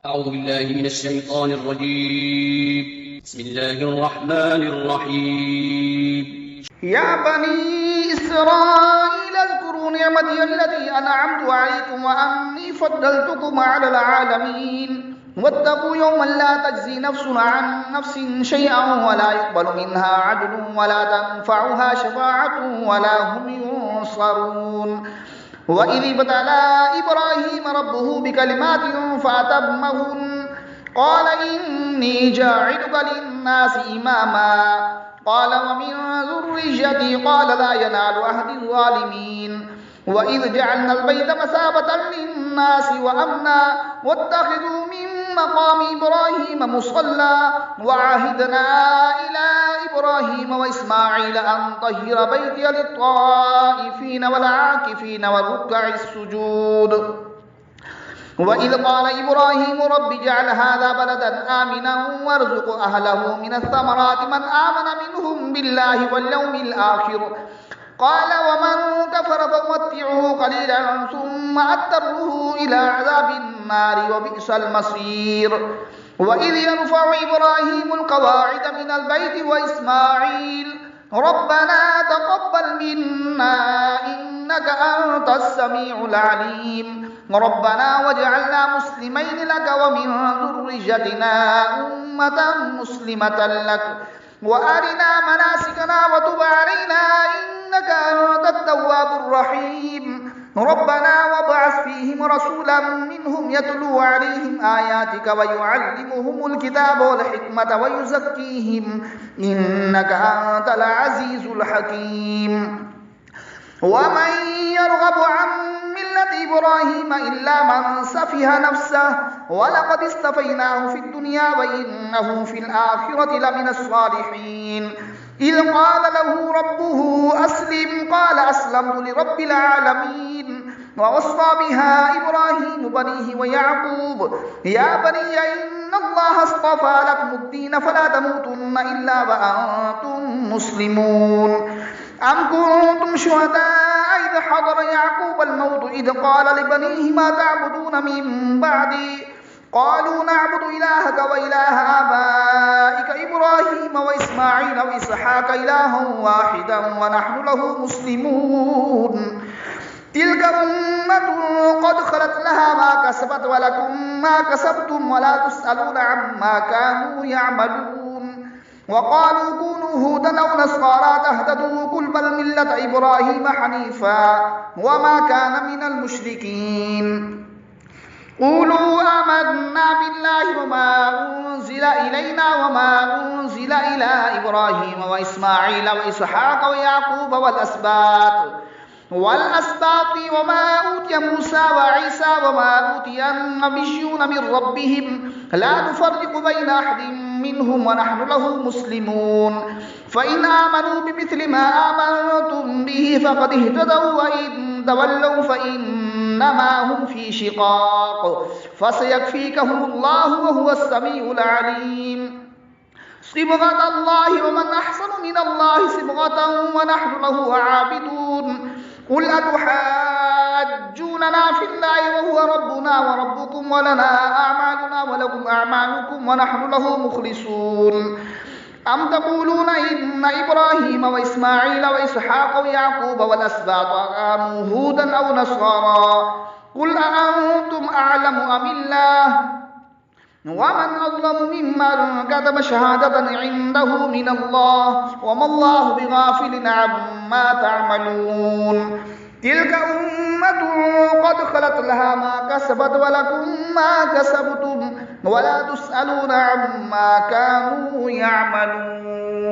أعوذ بالله من الشيطان الرجيم. بسم الله الرحمن الرحيم. يا بني إسرائيل اذكروا نعمتي التي أنعمت عليكم وأني فضلتكم على العالمين واتقوا يوما لا تجزي نفس عن نفس شيئا ولا يقبل منها عدل ولا تنفعها شفاعة ولا هم ينصرون. وإذ ابتلى إبراهيم ربه بكلمات فأتمهن قال إني جاعلك للناس إماما قال ومن ذريتي قال لا ينال عهد الظالمين. وإذ جعلنا البيت مثابة للناس وأمنا واتخذوا من مقام إبراهيم مصلى وعهدنا إلى إبراهيم وإسماعيل أن طهر بيتي للطائفين والعاكفين والركع السجود. وإذ قال إبراهيم رب اجعل هذا بلدا آمنا وارزق أهله من الثمرات من آمن منهم بالله واليوم الآخر قال ومن كفر فأمتعه قليلا ثم أضطره إلى عذاب النار وبئس المصير. وإذ يرفع إبراهيم القواعد من البيت وإسماعيل ربنا تقبل منا إنك أنت السميع العليم ربنا واجعلنا مسلمين لك ومن ذريتنا أمة مسلمة لك وأرنا مناسكنا وتب علينا إنك أنت التواب الرحيم ربنا وابعث فيهم رسولا منهم يتلو عليهم آياتك ويعلمهم الكتاب والحكمة ويزكيهم إنك أنت العزيز الحكيم. ومن يرغب عن ملة إبراهيم إلا من سفه نفسه ولقد اصطفيناه في الدنيا وإنه في الآخرة لمن الصالحين. إذ قال له ربه أسلم قال أسلمت لرب العالمين. ووصى بها إبراهيم بنيه ويعقوب يا بني إن الله اصطفى لكم الدين فلا تموتن إلا وأنتم مسلمون. أم كنتم شهداء إذ حضر يعقوب الموت إذ قال لبنيه ما تعبدون من بعدي قالوا نعبد إلهك وإله آبائك إبراهيم وإسماعيل وإسحاق إلها واحدا ونحن له مسلمون. تلك أمة قد خلت لها ما كسبت ولكم ما كسبتم ولا تسألون عما كانوا يعملون. وقالوا كونوا هودا أو نصارى تهتدوا قل بل ملة إبراهيم حنيفا وما كان من المشركين. قولوا آمنا بالله وما أنزل إلينا وما أنزل إلى إبراهيم وإسماعيل وإسحاق ويعقوب والأسباط وما أوتي موسى وعيسى وما أوتي النبيون من ربهم لا نفرق بين أحد منهم ونحن له مسلمون. فإن آمنوا بمثل ما آمنتم به فقد اهتدوا وإن تولوا فإنما هم في شقاق فسيكفيكهم الله وهو السميع العليم. صبغة الله ومن أحسن من الله صبغة ونحن له عابدون. قل أتحاجوننا في الله وهو ربنا وربكم ولنا أعمالنا ولكم أعمالكم ونحن له مخلصون. أم تقولون إن إبراهيم وإسماعيل وإسحاق ويعقوب والأسباط كانوا هودا أو نصارى قل أأنتم أعلم أم الله ومن أظلم ممن كتم شهادة عنده من الله وما الله بغافل عما تعملون. تلك أمة قد خلت لها ما كسبت ولكم ما كسبتم ولا تسألون عما كانوا يعملون.